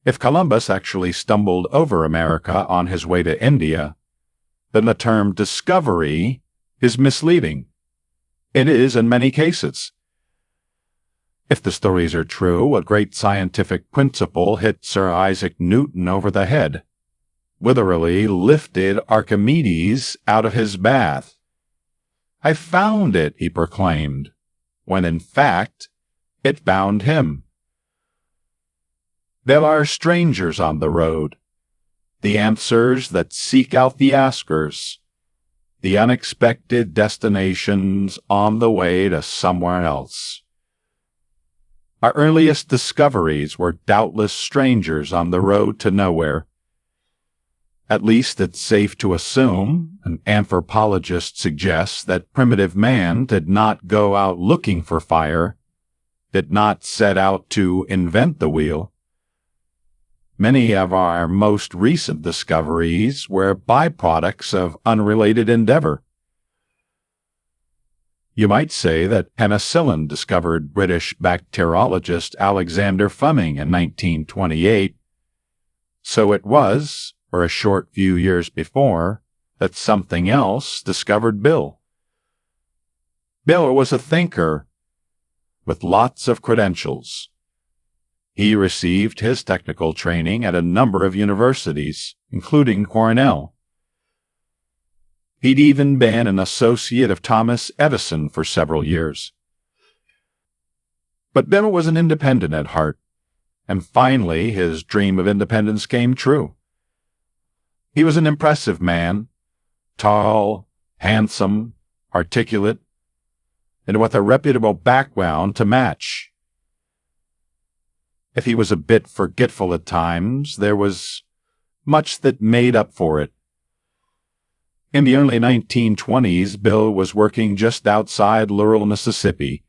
If Columbus actually stumbled over America on his way to India, then the term discovery is misleading. It is in many cases. If the stories are true, a great scientific principle hit Sir Isaac Newton over the head, literally lifted Archimedes out of his bath. "I found it," he proclaimed, when in fact it found him. There are strangers on the road, the answers that seek out the askers, the unexpected destinations on the way to somewhere else. Our earliest discoveries were doubtless strangers on the road to nowhere. At least it's safe to assume, an anthropologist suggests, that primitive man did not go out looking for fire, did not set out to invent the wheel. Many of our most recent discoveries were byproducts of unrelated endeavor. You might say that penicillin discovered British bacteriologist Alexander Fleming in 1928. So it was, for a short few years before, that something else discovered Bill. Bill was a thinker with lots of credentials. He received his technical training at a number of universities, including Cornell. He'd even been an associate of Thomas Edison for several years. But Bill was an independent at heart, and finally his dream of independence came true. He was an impressive man, tall, handsome, articulate, and with a reputable background to match. If he was a bit forgetful at times, there was much that made up for it. In the early 1920s, Bill was working just outside Laurel, Mississippi.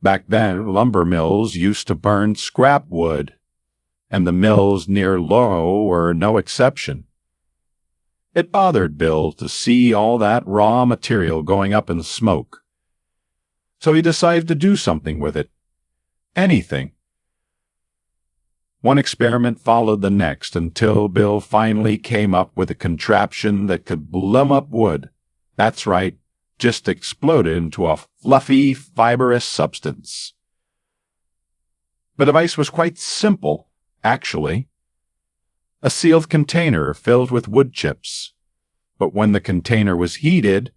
Back then, lumber mills used to burn scrap wood, and the mills near Laurel were no exception. It bothered Bill to see all that raw material going up in smoke. So he decided to do something with it. Anything. One experiment followed the next until Bill finally came up with a contraption that could blow up wood. That's right, just explode it into a fluffy, fibrous substance. The device was quite simple, actually. A sealed container filled with wood chips. But when the container was heated,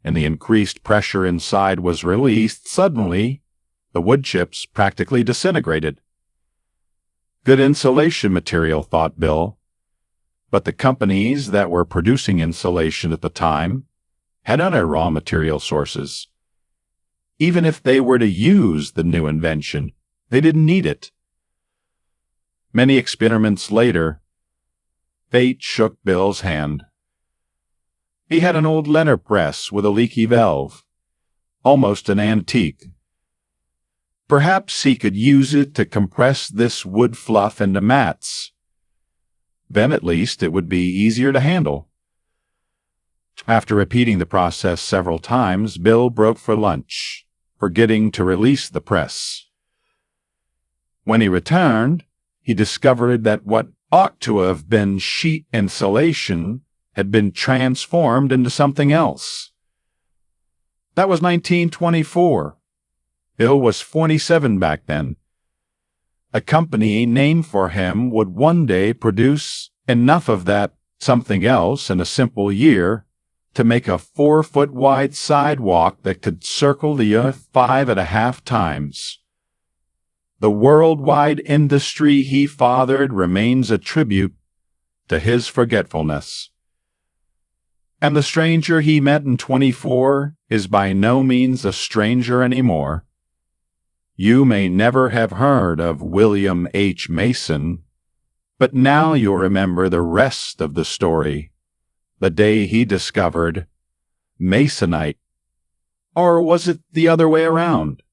and the increased pressure inside was released, suddenly the wood chips practically disintegrated. Good insulation material, thought Bill, but the companies that were producing insulation at the time had other raw material sources. Even if they were to use the new invention, they didn't need it. Many experiments later, fate shook Bill's hand. He had an old letterpress with a leaky valve, almost an antique. Perhaps he could use it to compress this wood fluff into mats. Then at least it would be easier to handle. After repeating the process several times, Bill broke for lunch, forgetting to release the press. When he returned, he discovered that what ought to have been sheet insulation had been transformed into something else. That was 1924. Bill was 47 back then. A company named for him would one day produce enough of that something else in a simple year to make a 4-foot-wide sidewalk that could circle the earth 5.5 times. The worldwide industry he fathered remains a tribute to his forgetfulness. And the stranger he met in 24 is by no means a stranger anymore. You may never have heard of William H. Mason, but now you'll remember the rest of the story, the day he discovered Masonite. Or was it the other way around?